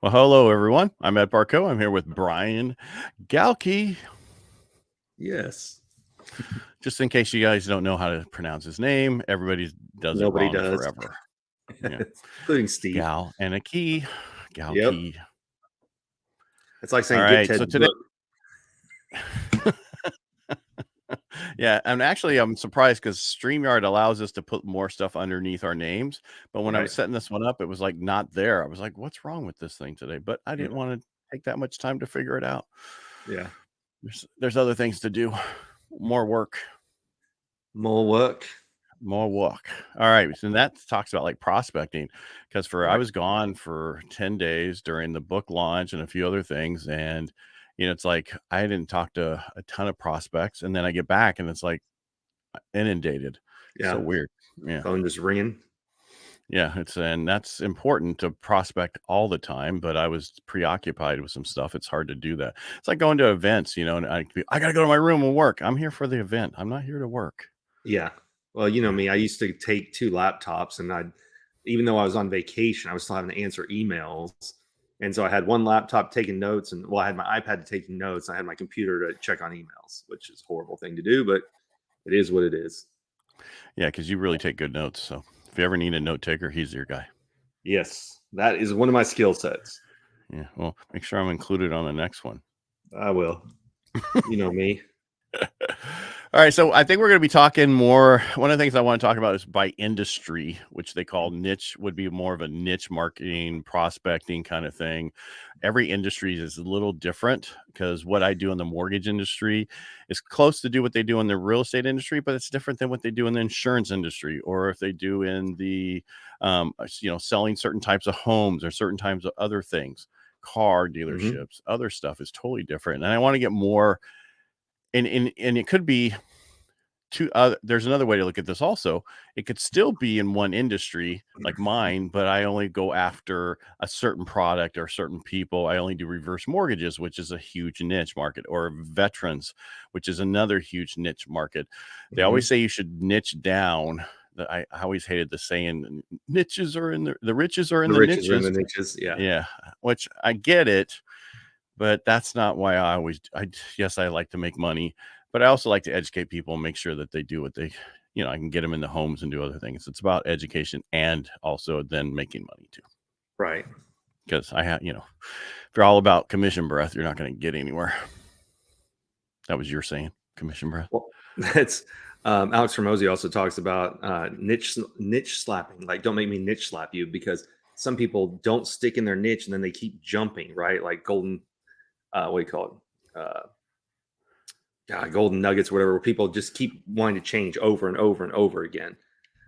Well, hello, everyone. I'm Ed Parcaut. I'm here with Brian Galke. Yes. Just in case you guys don't know how to pronounce his name, everybody does it Nobody wrong does. forever. Yeah. Including Steve. Gal and a key. Yep. Galke. It's like All saying get right. Ted's So today, book. yeah, and actually, I'm surprised because StreamYard allows us to put more stuff underneath our names. But when I was Right. setting this one up, it was like not there. I was like, what's wrong with this thing today? But I didn't want to take that much time to figure it out. Yeah. There's other things to do, more work. More work. More work. All right. And that talks about like prospecting because I Right. was gone for 10 days during the book launch and a few other things. And, it's like I didn't talk to a ton of prospects. And then I get back and it's like inundated. Yeah. So weird. Yeah. Phone just ringing. Yeah. And that's important to prospect all the time. But I was preoccupied with some stuff. It's hard to do that. It's like going to events, and I got to go to my room and work. I'm here for the event. I'm not here to work. Yeah. Well, you know me, I used to take 2 laptops and even though I was on vacation, I was still having to answer emails. And so I had one laptop taking notes I had my iPad taking notes. I had my computer to check on emails, which is a horrible thing to do, but it is what it is. Yeah. Because you really take good notes. So if you ever need a note taker, he's your guy. Yes. That is one of my skill sets. Yeah. Well, make sure I'm included on the next one. I will. You know me. All right. So I think we're going to be talking more. One of the things I want to talk about is by industry, which they call niche, would be more of a niche marketing, prospecting kind of thing. Every industry is a little different because what I do in the mortgage industry is close to do what they do in the real estate industry, but it's different than what they do in the insurance industry, or if they do in the, selling certain types of homes or certain types of other things, car dealerships, other stuff is totally different. And I want to get more. And it could be there's another way to look at this also. It could still be in one industry like mine, but I only go after a certain product or certain people. I only do reverse mortgages, which is a huge niche market, or veterans, which is another huge niche market. They always say you should niche down. I always hated the saying niches are in the riches are in the riches niches. are in the niches. Yeah, which I get it, but that's not why yes, I like to make money, but I also like to educate people and make sure that they do what they, I can get them in the homes and do other things. It's about education and also then making money too. Right. Because if you're all about commission breath, you're not going to get anywhere. That was your saying, commission breath. Well, that's Alex Hormozy also talks about niche slapping. Like, don't make me niche slap you, because some people don't stick in their niche and then they keep jumping, right? Like golden, what do you call it? Golden nuggets, whatever, where people just keep wanting to change over and over and over again.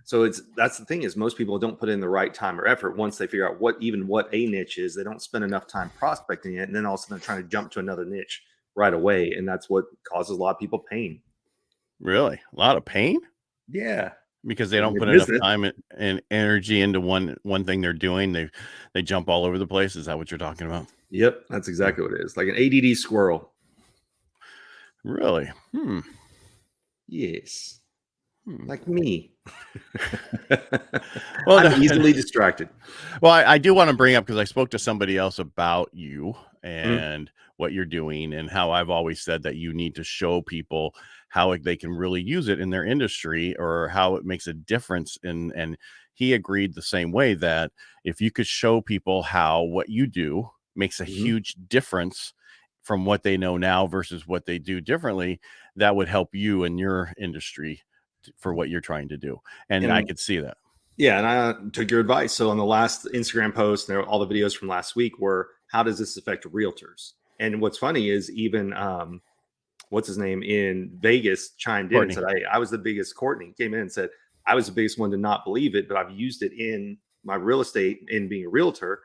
So that's the thing, is most people don't put in the right time or effort. Once they figure out what a niche is, they don't spend enough time prospecting it, and then all of a sudden they're trying to jump to another niche right away, and that's what causes a lot of people pain. Really? A lot of pain? Yeah. Because they don't put enough time and energy into one thing they're doing. They jump all over the place. Is that what you're talking about? Yep, that's exactly what it is. Like an ADD squirrel. Really? Yes. Like me. Well, I'm easily distracted. Well, I do want to bring up, because I spoke to somebody else about you and what you're doing, and how I've always said that you need to show people how they can really use it in their industry, or how it makes a difference. And he agreed the same way, that if you could show people how what you do makes a huge difference from what they know now versus what they do differently, that would help you in your industry for what you're trying to do. And I could see that. Yeah, and I took your advice. So on the last Instagram post, all the videos from last week were, how does this affect realtors? And what's funny is even what's his name in Vegas chimed in and said, I was the biggest. Courtney came in and said, I was the biggest one to not believe it, but I've used it in my real estate, in being a realtor,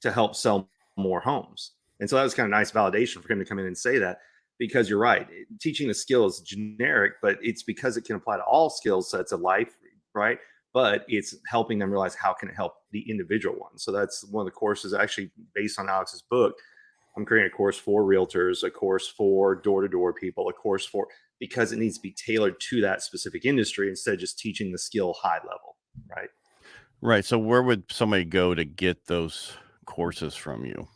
to help sell more homes. And so that was kind of nice validation for him to come in and say that, because you're right. Teaching the skill is generic, but it's because it can apply to all skill sets of life, right? But it's helping them realize how can it help the individual one. So that's one of the courses actually based on Alex's book. I'm creating a course for realtors, a course for door-to-door people, a course because it needs to be tailored to that specific industry instead of just teaching the skill high level, right? Right. So where would somebody go to get those courses from you?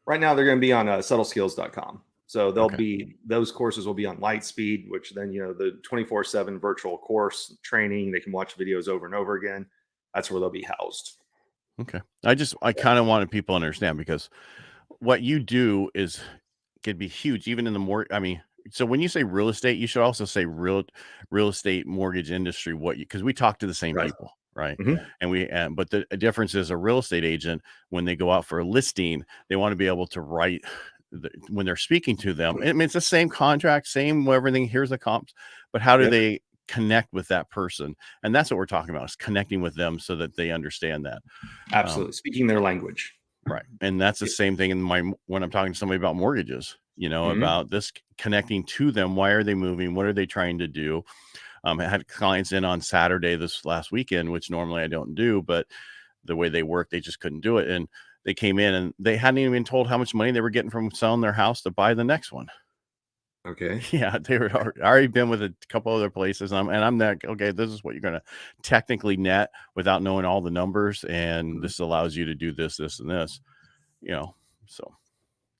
Right now, they're going to be on subtleskills.com. So they'll Okay. be, those courses will be on Lightspeed, which then, the 24/7 virtual course training, they can watch videos over and over again. That's where they'll be housed. Okay. I kind of wanted people to understand, because what you do could be huge, even in the so when you say real estate, you should also say real estate mortgage industry, because we talk to the same Right. people, right? Mhm. And but the difference is, a real estate agent, when they go out for a listing, they want to be able to write when they're speaking to them. I mean, it's the same contract, same everything. Here's the comps, but how do Yep. they connect with that person? And that's what we're talking about, is connecting with them so that they understand that. Absolutely. Speaking their language. Right. And that's the same thing when I'm talking to somebody about mortgages, Mhm. about this, connecting to them. Why are they moving? What are they trying to do? I had clients in on Saturday this last weekend, which normally I don't do, but the way they work, they just couldn't do it. And they came in and they hadn't even been told how much money they were getting from selling their house to buy the next one. Okay. Yeah, they were already been with a couple other places. I'm like, okay, this is what you're going to technically net without knowing all the numbers. And this allows you to do this, this, and this, so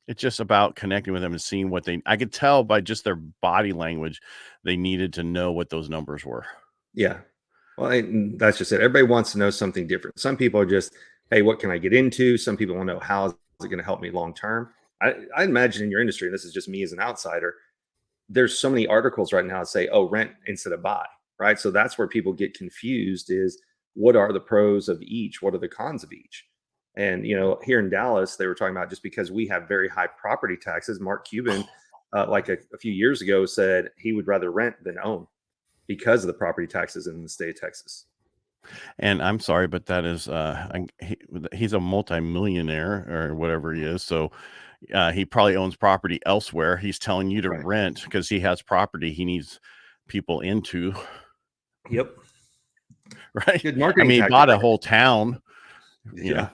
it's just about connecting with them and seeing I could tell by just their body language, they needed to know what those numbers were. Yeah. Well, and that's just it. Everybody wants to know something different. Some people are just, hey, what can I get into? Some people want to know, how is it going to help me long term? I imagine in your industry, and this is just me as an outsider, there's so many articles right now that say, oh, rent instead of buy, right? So that's where people get confused, is what are the pros of each? What are the cons of each? And, here in Dallas, they were talking about, just because we have very high property taxes, Mark Cuban, like a few years ago, said he would rather rent than own because of the property taxes in the state of Texas. And I'm sorry, but that is, he's a multimillionaire or whatever he is. So he probably owns property elsewhere. He's telling you to Right. rent because he has property he needs people into. Yep. Right. Good I marketing mean, he tactic. bought a whole town, Yeah.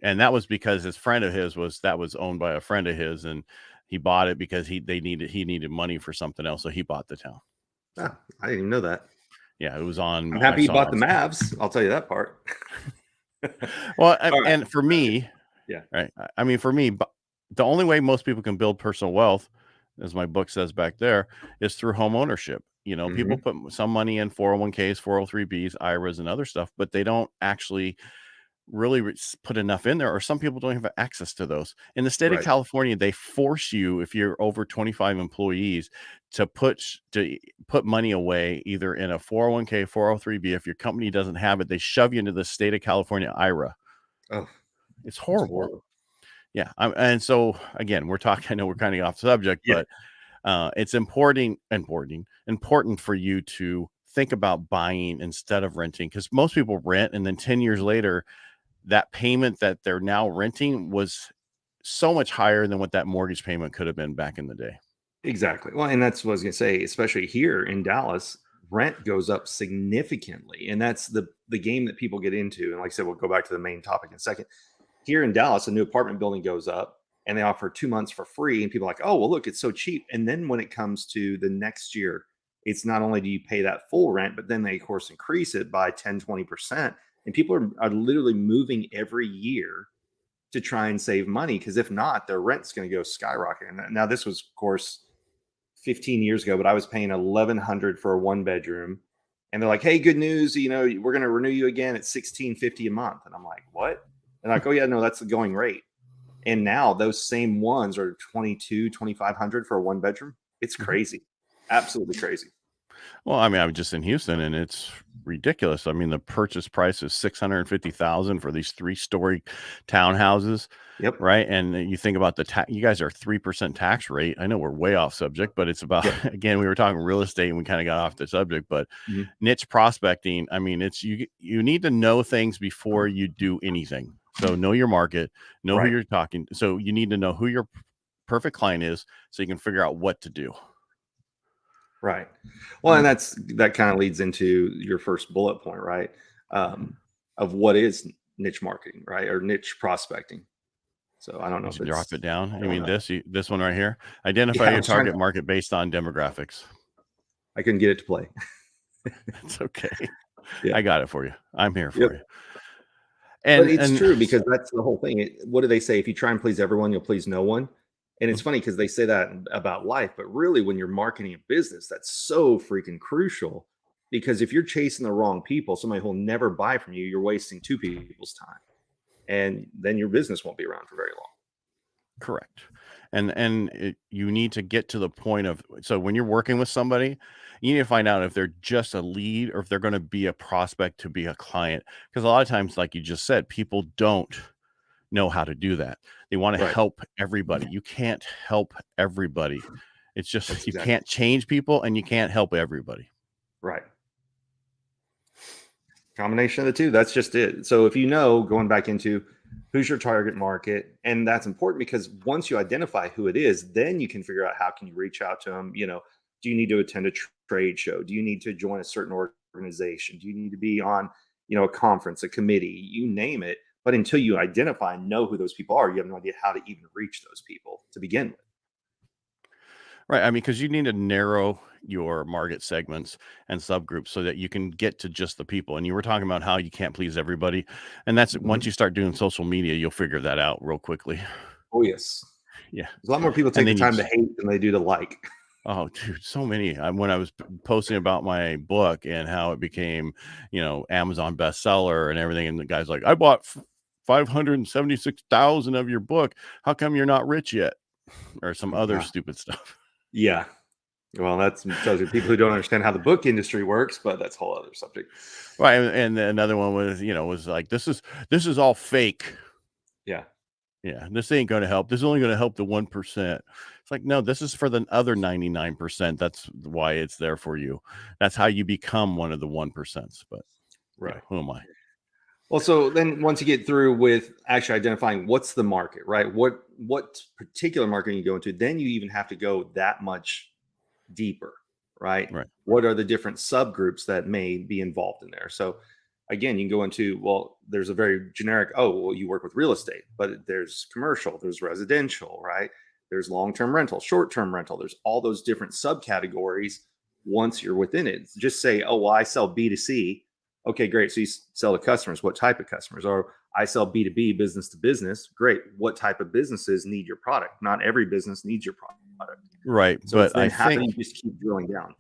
and that was because his friend of his was owned by a friend of his, and he bought it because he needed money for something else. So he bought the town. Ah, I didn't even know that. Yeah, it was on. I'm happy I you saw bought it the on- Mavs. I'll tell you that part. Well, All right. and for me, Yeah. right. I mean, for me, the only way most people can build personal wealth, as my book says back there, is through home ownership. People put some money in 401ks, 403bs, IRAs, and other stuff, but they don't actually really put enough in there, or some people don't have access to those. In the state of Right. California, they force you, if you're over 25 employees, to put money away either in a 401k, 403b. If your company doesn't have it, they shove you into the state of California IRA. Oh, It's horrible. Yeah. And so again, we're talking, I know we're kind of off subject, Yeah. but it's important for you to think about buying instead of renting, because most people rent, and then 10 years later, that payment that they're now renting was so much higher than what that mortgage payment could have been back in the day. Exactly. Well, and that's what I was going to say, especially here in Dallas, rent goes up significantly. And that's the game that people get into. And like I said, we'll go back to the main topic in a second. Here in Dallas, a new apartment building goes up and they offer 2 months for free. And people are like, oh, well, look, it's so cheap. And then when it comes to the next year, it's not only do you pay that full rent, but then they, of course, increase it by 10, 20%. And people are literally moving every year to try and save money, because if not, their rent's going to go skyrocketing. Now, this was, of course, 15 years ago, but I was paying $1,100 for a 1-bedroom. And they're like, hey, good news, we're going to renew you again at $1,650 a month. And I'm like, what? And like, oh yeah, no, that's the going rate. And now those same ones are $2,200-$2,500 for a 1-bedroom. It's crazy. Absolutely crazy. Well, I mean, I was just in Houston, and it's ridiculous. I mean, the purchase price is $650,000 for these 3-story townhouses. Yep. Right. And you think about you guys are 3% tax rate. I know we're way off subject, but it's about, again, we were talking real estate and we kind of got off the subject, but niche prospecting. I mean, it's, you need to know things before you do anything. So know your market, know who you're talking. So you need to know who your perfect client is, so you can figure out what to do. Right. Well, and that kind of leads into your first bullet point, right? Of what is niche marketing, right? Or niche prospecting. So I don't know if it's, drop it down. You mean this one right here? Identify your target market based on demographics. I couldn't get it to play. It's okay. Yeah. I got it for you. I'm here for you. But And it's and true because that's the whole thing. What do they say? If you try and please everyone, you'll please no one. And it's funny because they say that about life, but really when you're marketing a business, that's so freaking crucial because if you're chasing the wrong people, somebody who'll never buy from you, you're wasting two people's time. And then your business won't be around for very long. correct. You need to get to the point of, so when you're working with somebody, you need to find out if they're just a lead or if they're going to be a prospect to be a client. Because a lot of times, like you just said, people don't know how to do that. They want to Right. help everybody. You can't help everybody. It's just, That's you exactly can't change people and you can't help everybody. right. Combination of the two. That's just it. So if you know, going back into who's your target market, and that's important because once you identify who it is, then you can figure out how can you reach out to them. Do you need to attend a trade show? Do you need to join a certain organization? Do you need to be on, a conference, a committee, you name it. But until you identify and know who those people are, you have no idea how to even reach those people to begin with. Right. I mean, because you need to narrow your market segments and subgroups so that you can get to just the people. And you were talking about how you can't please everybody. And that's once Mhm. you start doing social media, you'll figure that out real quickly. Oh, yes. Yeah. There's a lot more people And take the then you time to hate than they do to like. oh, dude, so many. When I was posting about my book and how it became, Amazon bestseller and everything, and the guy's like, I bought 576,000 of your book. How come you're not rich yet? Or some other Yeah. stupid stuff. Yeah. Well, that's tells you people who don't understand how the book industry works, but that's a whole other subject. Right. And another one was like, this is all fake. Yeah, Yeah, this ain't going to help. This is only going to help the 1%. It's like, no, this is for the other 99%. That's why it's there for you. That's how you become one of the 1%. But right. who am I? Well, so then once you get through with actually identifying what's the market, right? What particular market you go into, then you even have to go that much deeper, right? Right. What are the different subgroups that may be involved in there? So again, you can go into, well, there's a very generic, oh, well, you work with real estate, but there's commercial, there's residential, right? There's long-term rental, short-term rental. There's all those different subcategories once you're within it. Just say, oh, well, I sell B2C. Okay, great. So you sell to customers. What type of customers? Or I sell B2B, business to business. Great. What type of businesses need your product? Not every business needs your product. Right. So it's But then I how do think you just keep drilling down?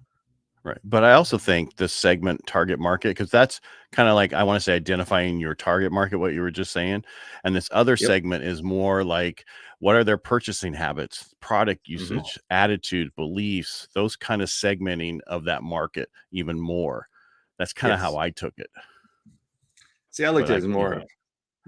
Right. But I also think the segment target market, because that's kind of like, I want to say, identifying your target market, what you were just saying. And this other Yep. segment is more like, what are their purchasing habits, product Mhm. usage, attitude, beliefs, those kind of segmenting of that market even more. That's kind of how Yes. I took it. See, I looked But at it as more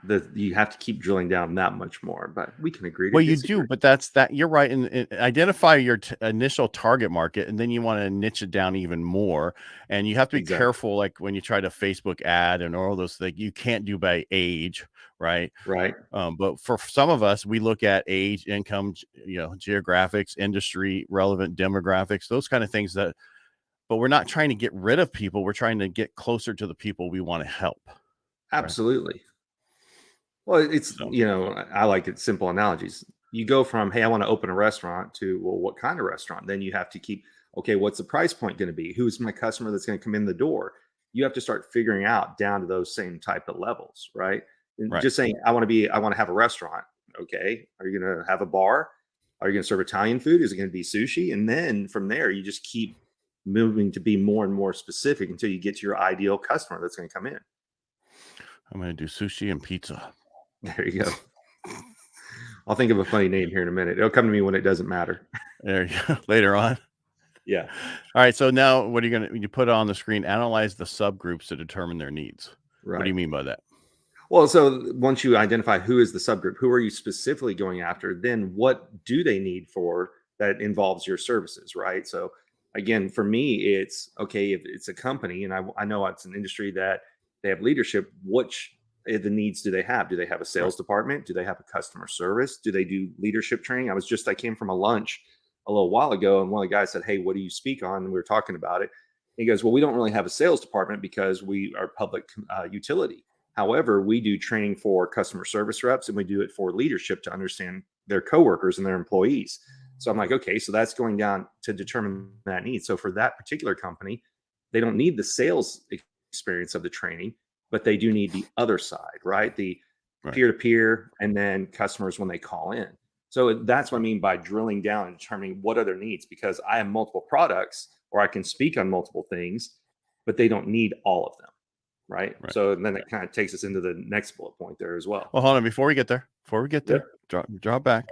that you have to keep drilling down that much more, but we can agree to well, you do, disagree. but you're right. And identify your initial target market, and then you want to niche it down even more. And you have to be Exactly. careful, like when you try to Facebook ad and all those things, you can't do by age, right? Right. But for some of us, we look at age, income, geographics, industry, relevant demographics, those kind of things but we're not trying to get rid of people. We're trying to get closer to the people we want to help, right? Absolutely. Well, it's, So, I like it simple analogies. You go from, hey, I want to open a restaurant to, well, what kind of restaurant? Then you have to keep, okay, what's the price point going to be? Who's my customer that's going to come in the door? You have to start figuring out down to those same type of levels, right? And right. just saying, I want to have a restaurant. Okay. Are you going to have a bar? Are you going to serve Italian food? Is it going to be sushi? And then from there, you just keep moving to be more and more specific until you get to your ideal customer that's going to come in. I'm going to do sushi and pizza. There you go. I'll think of a funny name here in a minute. It'll come to me when it doesn't matter. There you go. Later on. Yeah. All right. So now what are you put it on the screen, analyze the subgroups to determine their needs. What do Right. you mean by that? Well, so once you identify who is the subgroup, who are you specifically going after, then what do they need for that involves your services, right? So again, for me, it's okay if it's a company and I know it's an industry that they have leadership, which the needs do they have? Do they have a Right. sales department? Do they have a customer service? Do they do leadership training? I came from a lunch a little while ago and one of the guys said, hey, what do you speak on? And we were talking about it. He goes, well, we don't really have a sales department because we are public utility. However, we do training for customer service reps and we do it for leadership to understand their coworkers and their employees. So I'm like, okay, so that's going down to determine that need. So for that particular company, they don't need the sales experience of the training. but they do need the other side, right? The Right. peer-to-peer and then customers when they call in. So that's what I mean by drilling down and determining what are their needs, because I have multiple products or I can speak on multiple things, but they don't need all of them, right? Right. So then it kind of takes us into the next bullet point there as well. Well, hold on. Before we get there, Yep. drop back.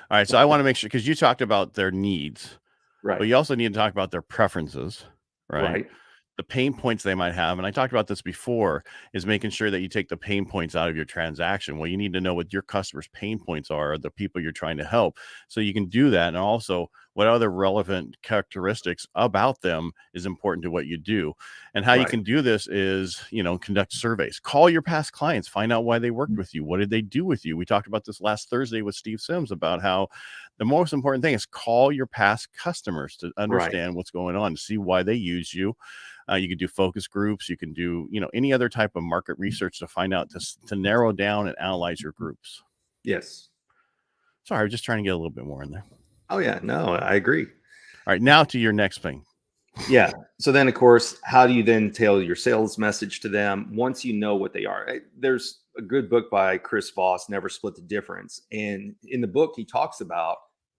All right. So I want to make sure, because you talked about their needs, Right. but you also need to talk about their preferences, right? Right. The pain points they might have. And I talked about this before, is making sure that you take the pain points out of your transaction. Well, you need to know what your customers' pain points are, the people you're trying to help. So you can do that. And also what other relevant characteristics about them is important to what you do. And how you Right. can do this is, conduct surveys, call your past clients, find out why they worked with you. What did they do with you? We talked about this last Thursday with Steve Sims about how the most important thing is call your past customers to understand what's going on, to see why they use you. You can do focus groups. You can do, any other type of market research to find out, to narrow down and analyze your groups. Yes. Sorry, I was just trying to get a little bit more in there. Oh yeah, no, I agree. All right, now to your next thing. Yeah. So then, of course, how do you then tailor your sales message to them once you know what they are? There's a good book by Chris Voss, Never Split the Difference. And in the book, he talks about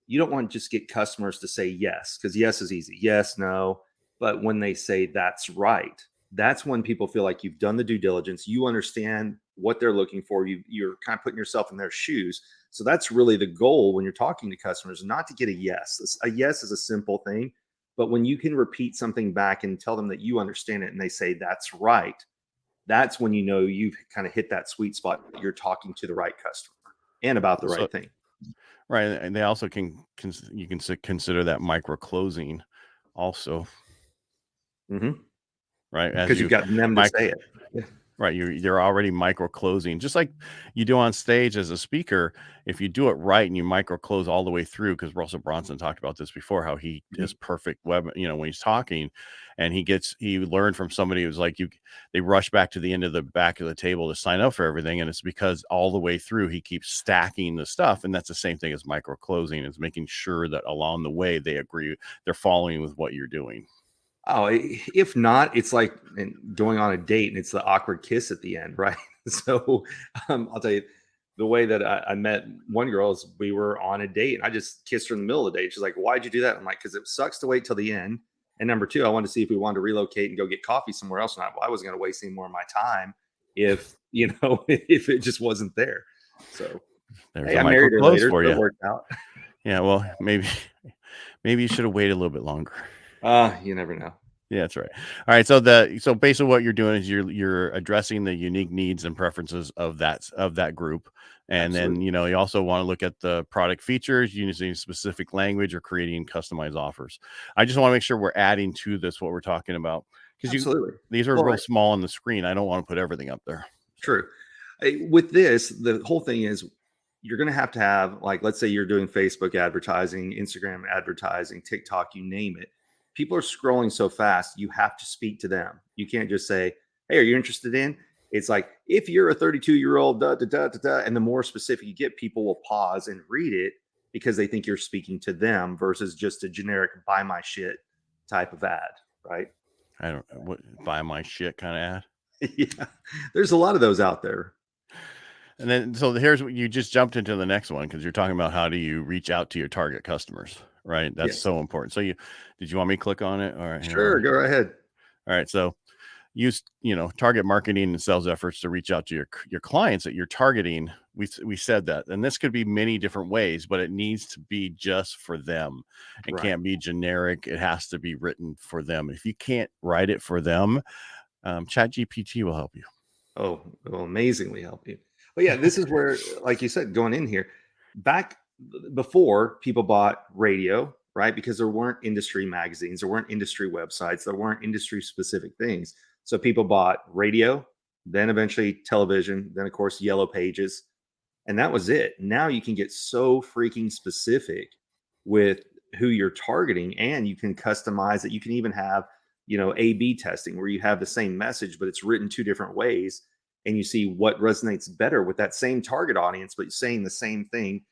you don't want to just get customers to say yes, because yes is easy. Yes, no. But when they say that's right, that's when people feel like you've done the due diligence. You understand what they're looking for. You're kind of putting yourself in their shoes. So that's really the goal when you're talking to customers, not to get a yes. A yes is a simple thing. But when you can repeat something back and tell them that you understand it and they say that's right, that's when you know you've kind of hit that sweet spot. You're talking to the right customer and about the right thing. Right. And they also you can consider that micro closing also. Mm-hmm. Right. Because you've got them to say it. Yeah. Right. You're already micro closing, just like you do on stage as a speaker. If you do it right and you micro close all the way through, because Russell Bronson talked about this before, how he is perfect when he's talking, and he learned from somebody who was like, they rush back to the end of the back of the table to sign up for everything. And it's because all the way through, he keeps stacking the stuff. And that's the same thing as micro closing, is making sure that along the way, they agree, they're following with what you're doing. Oh, if not, it's like going on a date and it's the awkward kiss at the end, right? So I'll tell you, the way that I met one girl is we were on a date and I just kissed her in the middle of the date. She's like, "Why'd you do that?" I'm like, "Because it sucks to wait till the end. And number two, I wanted to see if we wanted to relocate and go get coffee somewhere else. And I wasn't going to waste any more of my time if if it just wasn't there." So There's hey, a I micro married her close later, for so you. it worked out. Yeah, well, maybe you should have waited a little bit longer. You never know. Yeah, that's right. All right, so basically what you're doing is you're addressing the unique needs and preferences of that group. And Absolutely. then, you also want to look at the product features, using specific language or creating customized offers. I just want to make sure we're adding to this what we're talking about, because Absolutely. these are Well, real small on the screen. I don't want to put everything up there. true. With this, the whole thing is you're going to have, like, let's say you're doing Facebook advertising, Instagram advertising, TikTok, you name it. People are scrolling so fast, you have to speak to them. You can't just say, "Hey, are you interested in?" It's like, if you're a 32-year-old, da, da, da, da, da, and the more specific you get, people will pause and read it because they think you're speaking to them versus just a generic buy my shit type of ad, right? I don't buy my shit kind of ad. Yeah. There's a lot of those out there. And then, so here's what you just jumped into the next one, because you're talking about how do you reach out to your target customers, right? That's Yes. so important. So did you want me to click on it? All right. Sure, go ahead. All right. So use, target marketing and sales efforts to reach out to your clients that you're targeting. We said that, and this could be many different ways, but it needs to be just for them. It can't be generic. It has to be written for them. If you can't write it for them, ChatGPT will help you. Oh, it will amazingly help you. But yeah, this is where, like you said, going in here, back before, people bought radio, right? Because there weren't industry magazines, there weren't industry websites, there weren't industry specific things. So people bought radio, then eventually television, then of course yellow pages, and that was it. Now you can get so freaking specific with who you're targeting, and you can customize it. You can even have, A/B testing where you have the same message, but it's written two different ways, and you see what resonates better with that same target audience, but saying the same thing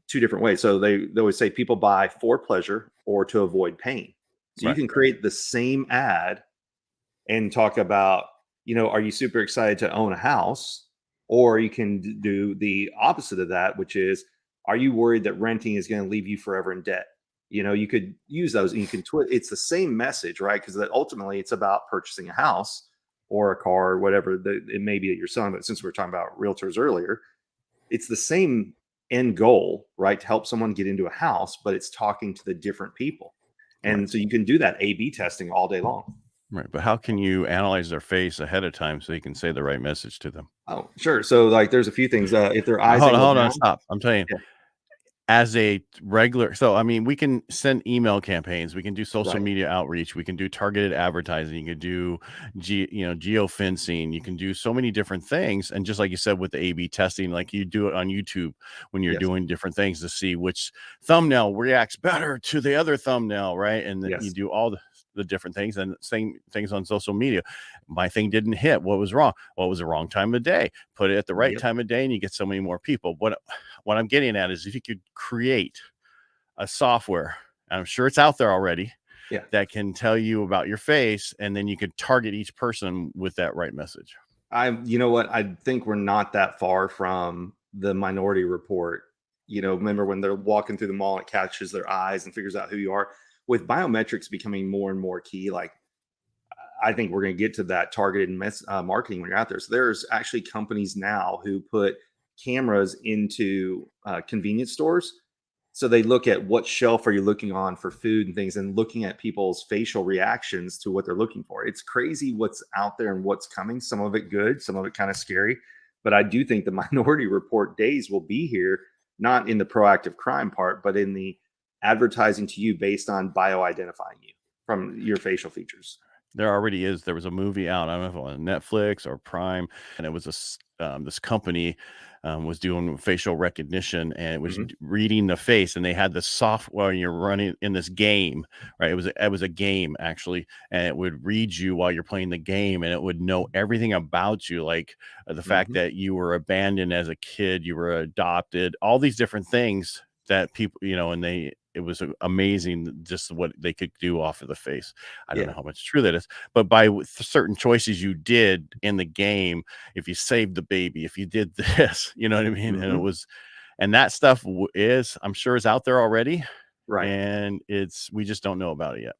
two different ways. So they always say people buy for pleasure or to avoid pain. So you Right. can create the same ad and talk about, are you super excited to own a house? Or you can do the opposite of that, which is, are you worried that renting is going to leave you forever in debt? You could use those and you can it's the same message, right? Because ultimately it's about purchasing a house or a car or whatever it may be that you're selling. But since we were talking about realtors earlier, it's the same end goal, right? To help someone get into a house, but it's talking to the different people. And Right. so you can do that A/B testing all day long. Right. But how can you analyze their face ahead of time so you can say the right message to them? Oh, sure. So like there's a few things. If their eyes angle Hold on, down, stop. I'm telling you, yeah, as a regular, so I mean, we can send email campaigns, we can do social right. media outreach, we can do targeted advertising, you can do geofencing, you can do so many different things. And just like you said with the A/B testing, like you do it on YouTube when you're Yes. doing different things to see which thumbnail reacts better to the other thumbnail, right? And then you Yes. do all the different things, and same things on social media. My thing didn't hit. What was wrong? What was the wrong time of day? Put it at the right Yep. time of day, and you get so many more people. What I'm getting at is if you could create a software, and I'm sure it's out there already, Yeah. that can tell you about your face, and then you could target each person with that right message. You know what? I think we're not that far from the Minority Report. Remember when they're walking through the mall, it catches their eyes and figures out who you are. With biometrics becoming more and more key, like I think we're going to get to that targeted marketing when you're out there. So there's actually companies now who put cameras into convenience stores. So they look at what shelf are you looking on for food and things, and looking at people's facial reactions to what they're looking for. It's crazy what's out there and what's coming. Some of it good, some of it kind of scary. But I do think the Minority Report days will be here, not in the proactive crime part, but in the advertising to you based on bio identifying you from your facial features. There already is. There was a movie out. I don't know if it was on Netflix or Prime, and it was this company was doing facial recognition, and it was Mhm. reading the face, and they had the software. You're running in this game, right? It was a game actually, and it would read you while you're playing the game, and it would know everything about you, like the fact Mhm. that you were abandoned as a kid, you were adopted, all these different things that people, and it was amazing just what they could do off of the face. I don't know Yeah. how much true that is, but by certain choices you did in the game, if you saved the baby, if you did this, you know what I mean? And Mhm. and that stuff I'm sure is out there already, Right. and we just don't know about it yet.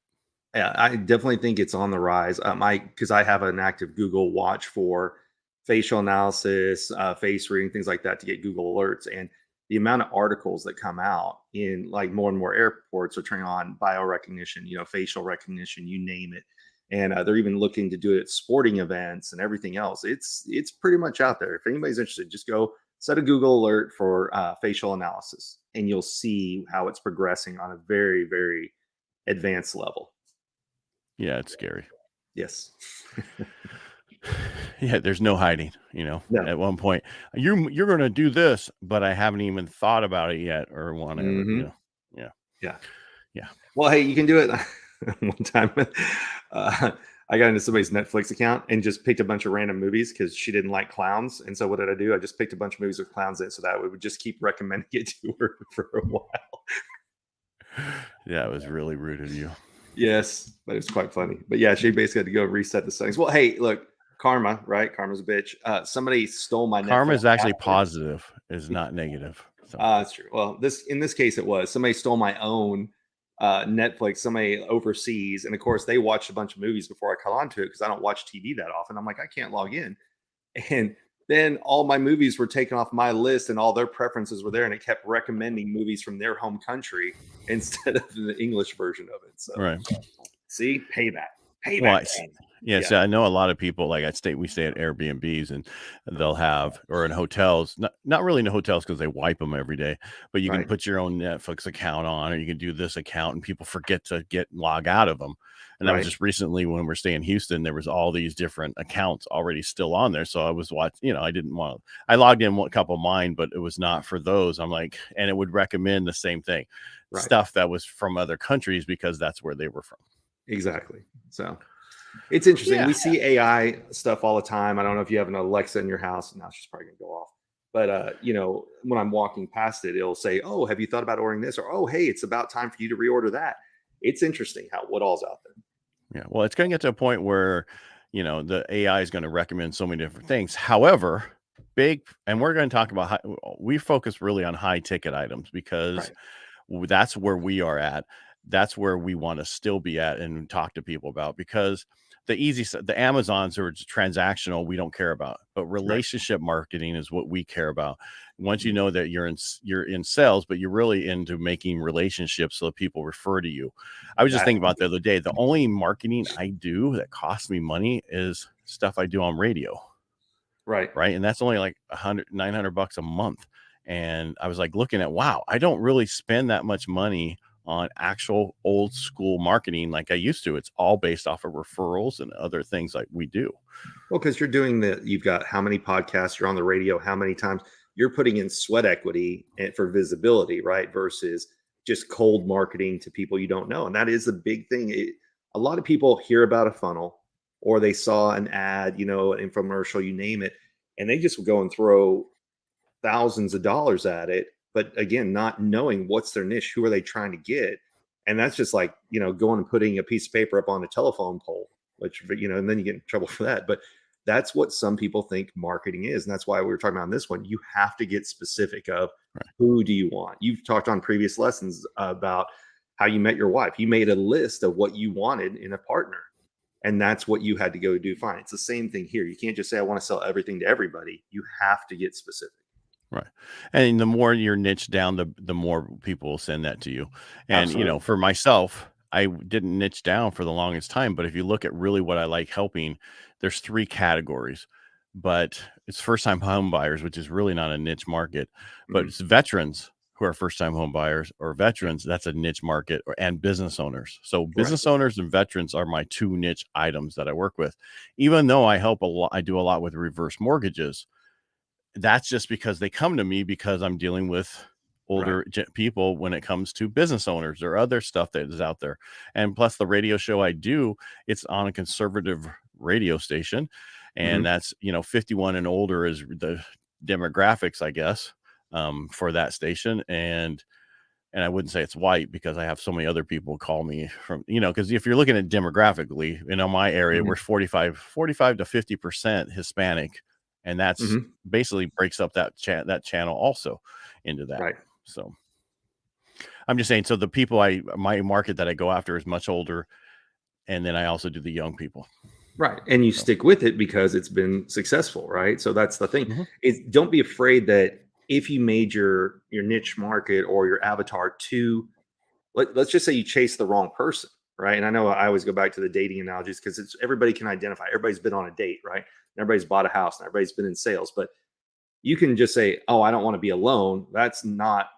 Yeah, I definitely think it's on the rise. Because I have an active Google Watch for facial analysis, face reading, things like that to get Google alerts. And the amount of articles that come out in like more and more airports are turning on bio recognition, facial recognition, you name it. And they're even looking to do it at sporting events and everything else. It's pretty much out there. If anybody's interested, just go set a Google alert for facial analysis, and you'll see how it's progressing on a very, very advanced level. Yeah, it's scary. Yes. Yeah, there's no hiding, No. at one point you're going to do this, but I haven't even thought about it yet or want to, Mhm. yeah, Yeah. yeah. Well, hey, you can do it. One time, uh, I got into somebody's Netflix account and just picked a bunch of random movies because she didn't like clowns. And so what did I do? I just picked a bunch of movies with clowns in it so that we would just keep recommending it to her for a while. Yeah, it was really rude of you. Yes, but it's quite funny. But yeah, she basically had to go reset the settings. Well, hey, look, karma, right? Karma's a bitch. Somebody stole my Karma Netflix is actually password. positive, is not negative. So That's true. Well, in this case, it was somebody stole my own Netflix. Somebody overseas, and of course, they watched a bunch of movies before I caught on to it because I don't watch TV that often. I'm like, I can't log in, and then all my movies were taken off my list, and all their preferences were there, and it kept recommending movies from their home country instead of the English version of it. So, right. see, Well, payback time. yeah, Yeah, so I know a lot of people, like we stay at Airbnbs, and they'll have, or in hotels, not really in the hotels because they wipe them every day, but you can right, put your own Netflix account on, or you can do this account, and people forget to log out of them. And that was right, just recently when we're staying in Houston, there was all these different accounts already still on there. So I was watching, I didn't want I logged in a couple of mine, but it was not for those. I'm like, and it would recommend the same thing, right. stuff that was from other countries because that's where they were from. Exactly. So it's interesting. Yeah. We see AI stuff all the time. I don't know if you have an Alexa in your house. Now she's probably gonna go off. But when I'm walking past it, it'll say, "Oh, have you thought about ordering this?" Or, "Oh, hey, it's about time for you to reorder that." It's interesting how what all's out there. Yeah, well, it's going to get to a point where the AI is going to recommend so many different things. However, and we're going to talk about we focus really on high ticket items because that's where we are at. That's where we want to still be at and talk to people about, because the Amazons are transactional, we don't care about, but relationship marketing is what we care about. Once you know that you're in sales, but you're really into making relationships so that people refer to you. I was just thinking about the other day, the only marketing I do that costs me money is stuff I do on radio. Right. And that's only like $900 a month. And I was like looking at, wow, I don't really spend that much money on actual old school marketing like I used to. It's all based off of referrals and other things like we do. Well, because you've got how many podcasts, you're on the radio, how many times you're putting in sweat equity for visibility, right? Versus just cold marketing to people you don't know. And that is a big thing. A lot of people hear about a funnel, or they saw an ad, an infomercial, you name it, and they just go and throw thousands of dollars at it. But again, not knowing what's their niche, who are they trying to get? And that's just like, going and putting a piece of paper up on a telephone pole, which, and then you get in trouble for that. But that's what some people think marketing is. And that's why we were talking about in this one, you have to get specific of who do you want? You've talked on previous lessons about how you met your wife. You made a list of what you wanted in a partner. And that's what you had to go do. Fine. It's the same thing here. You can't just say, I want to sell everything to everybody. You have to get specific. Right. And the more you're niche down, the more people will send that to you. And, Absolutely. For myself, I didn't niche down for the longest time. But if you look at really what I like helping, there's 3 categories. But it's first-time home buyers, which is really not a niche market. But it's veterans who are first-time home buyers, or veterans, that's a niche market, and business owners. So business owners and veterans are my 2 niche items that I work with. Even though I help a lot, I do a lot with reverse mortgages. That's just because they come to me because I'm dealing with older people when it comes to business owners or other stuff that is out there. And plus the radio show I do, it's on a conservative radio station. And that's, 51 and older is the demographics, I guess, for that station. And I wouldn't say it's white, because I have so many other people call me from, because if you're looking at demographically, my area, we're 45 to 50% Hispanic. And that's basically breaks up that channel also into that. Right. So I'm just saying, so the people my market that I go after is much older. And then I also do the young people. Right. And you stick with it because it's been successful. Right. So that's the thing. Don't be afraid that if you made your niche market or your avatar let's just say you chase the wrong person. Right. And I know I always go back to the dating analogies, because everybody can identify. Everybody's been on a date, right? Everybody's bought a house and everybody's been in sales, but you can just say, oh, I don't want to be alone. That's not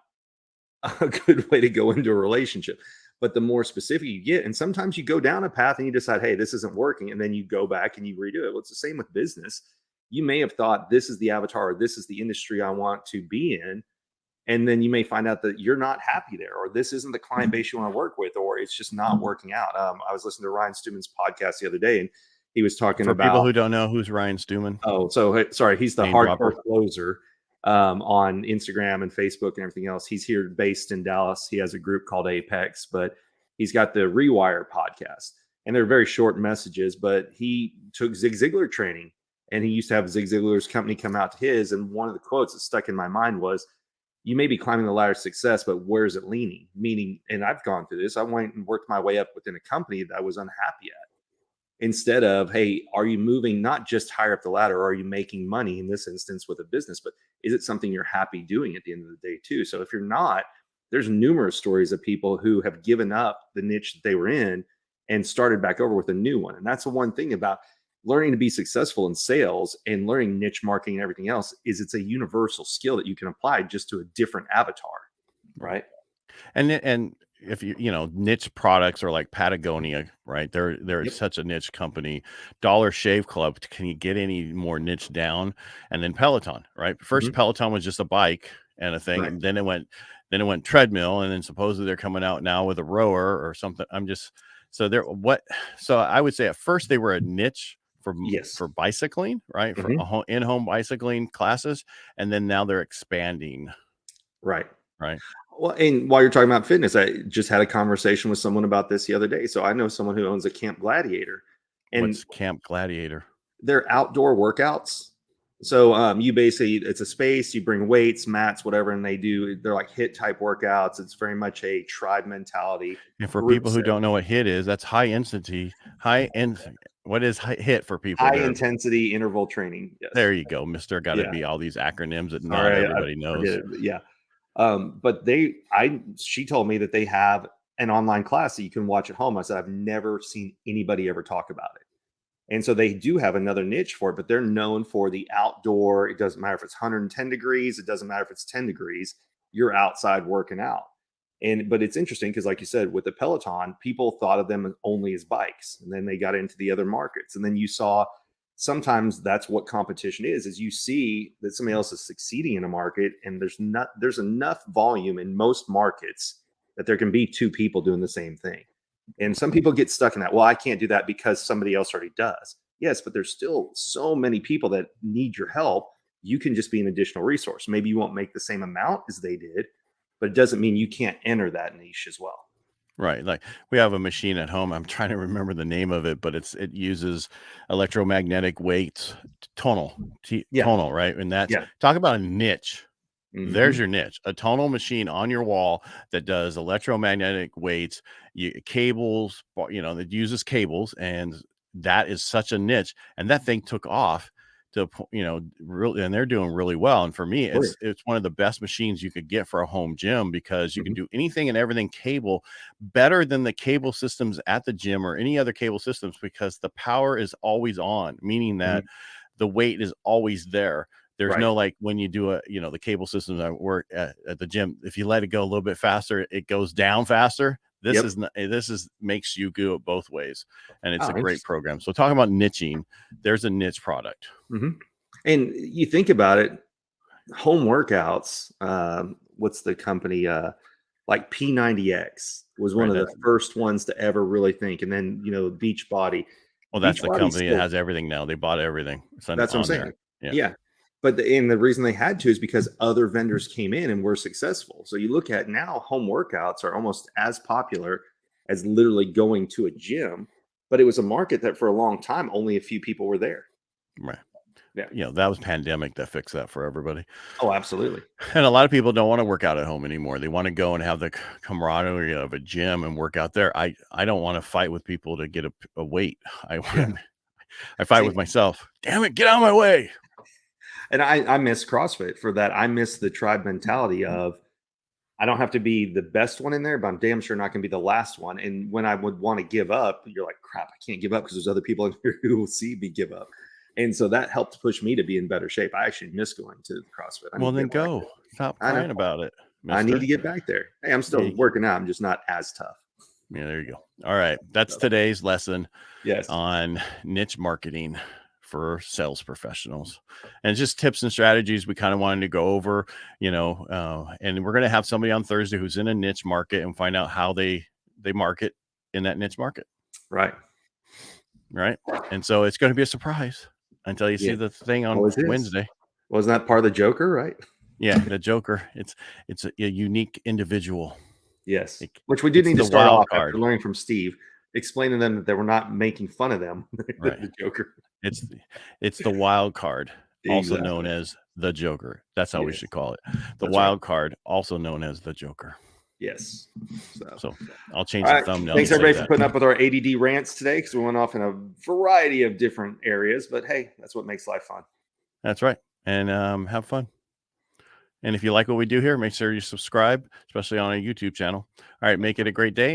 a good way to go into a relationship. But the more specific you get, and sometimes you go down a path and you decide, hey, this isn't working. And then you go back and you redo it. Well, it's the same with business. You may have thought this is the avatar, or this is the industry I want to be in. And then you may find out that you're not happy there, or this isn't the client base you want to work with, or it's just not working out. I was listening to Ryan Stewman's podcast the other day, and he was talking about, people who don't know, who's Ryan Stewman. Oh, so sorry. He's the hardcore closer on Instagram and Facebook and everything else. He's here based in Dallas. He has a group called Apex, but he's got the Rewire podcast, and they're very short messages, but he took Zig Ziglar training, and he used to have Zig Ziglar's company come out to his. And one of the quotes that stuck in my mind was, you may be climbing the ladder of success, but where's it leaning? Meaning, and I've gone through this, I went and worked my way up within a company that I was unhappy at. Instead of, hey, are you moving not just higher up the ladder, or are you making money in this instance with a business, but is it something you're happy doing at the end of the day too? So if you're not, there's numerous stories of people who have given up the niche that they were in and started back over with a new one. And that's the one thing about learning to be successful in sales and learning niche marketing and everything else, is it's a universal skill that you can apply just to a different avatar. Right. And if niche products are like Patagonia, right? They're such a niche company. Dollar Shave Club, can you get any more niche down? And then Peloton, right? First Peloton was just a bike and a thing, and then it went treadmill, and then supposedly they're coming out now with a rower or something. So I would say at first they were a niche for bicycling, right? For in-home bicycling classes, and then now they're expanding. Right. Right. Well, and while you're talking about fitness, I just had a conversation with someone about this the other day. So I know someone who owns a Camp Gladiator, And What's Camp Gladiator? they're outdoor workouts. So you basically, it's a space, you bring weights, mats, whatever, and they're like HIIT type workouts. It's very much a tribe mentality. And for Group people who setting. don't know what HIIT is, that's high intensity, what is HIIT for people? High intensity interval training. Yes. There you go, Mister. Got to Yeah. be all these acronyms that not Sorry, everybody knows. It, yeah. But she told me that they have an online class that you can watch at home. I said, I've never seen anybody ever talk about it. And so they do have another niche for it, but they're known for the outdoor. It doesn't matter if it's 110 degrees. It doesn't matter if it's 10 degrees. You're outside working out. But it's interesting because, like you said, with the Peloton, people thought of them only as bikes, and then they got into the other markets. And then you saw sometimes that's what competition is you see that somebody else is succeeding in a market, and there's enough volume in most markets that there can be two people doing the same thing. And some people get stuck in that. Well, I can't do that because somebody else already does. Yes, but there's still so many people that need your help. You can just be an additional resource. Maybe you won't make the same amount as they did, but it doesn't mean you can't enter that niche as well. Right. Like we have a machine at home. I'm trying to remember the name of it, but it uses electromagnetic weights, tonal, right? And that's talk about a niche. There's your niche, a tonal machine on your wall that does electromagnetic weights, cables, that uses cables. And that is such a niche. And that thing took off to, really, and they're doing really well. And for me, it's one of the best machines you could get for a home gym because you can do anything and everything cable better than the cable systems at the gym or any other cable systems, because the power is always on, meaning that the weight is always there. There's no, like when you do the cable systems that work at the gym, if you let it go a little bit faster, it goes down faster. This makes you do it both ways. And it's a great program. So talking about niching, there's a niche product. And you think about it, home workouts, what's the company, like P90X was one of the first ones to ever really think. And then, Beachbody. Well, that's the company that has everything now. They bought everything. That's what I'm saying. Yeah. But the reason they had to is because other vendors came in and were successful. So you look at now, home workouts are almost as popular as literally going to a gym. But it was a market that for a long time, only a few people were there. Right. Yeah. That was pandemic that fixed that for everybody. Oh, absolutely. And a lot of people don't want to work out at home anymore. They want to go and have the camaraderie of a gym and work out there. I don't want to fight with people to get a weight. I fight with myself. Damn it, get out of my way. And I miss CrossFit for that. I miss the tribe mentality of I don't have to be the best one in there, but I'm damn sure not going to be the last one. And when I would want to give up, you're like, crap, I can't give up because there's other people in here who will see me give up. And so that helped push me to be in better shape. I actually miss going to CrossFit. Well, then go. Stop crying about it, mister. I need to get back there. Hey, I'm still working out. I'm just not as tough. Yeah, there you go. All right. That's today's lesson on niche marketing for sales professionals, and it's just tips and strategies we kind of wanted to go over, and we're going to have somebody on Thursday who's in a niche market and find out how they market in that niche market. Right. And so it's going to be a surprise until you see the thing on Wednesday. Wasn't that part of the Joker, right? Yeah, the Joker. It's a unique individual. Yes, which we did need to start off after learning from Steve, explaining to them that they were not making fun of them. The Joker. It's the wild card, also known as the Joker. That's how we should call it. The wild card, also known as the Joker. Yes. So I'll change the thumbnail. Thanks everybody for putting up with our ADD rants today, because we went off in a variety of different areas. But hey, that's what makes life fun. That's right. And have fun. And if you like what we do here, make sure you subscribe, especially on our YouTube channel. All right, make it a great day.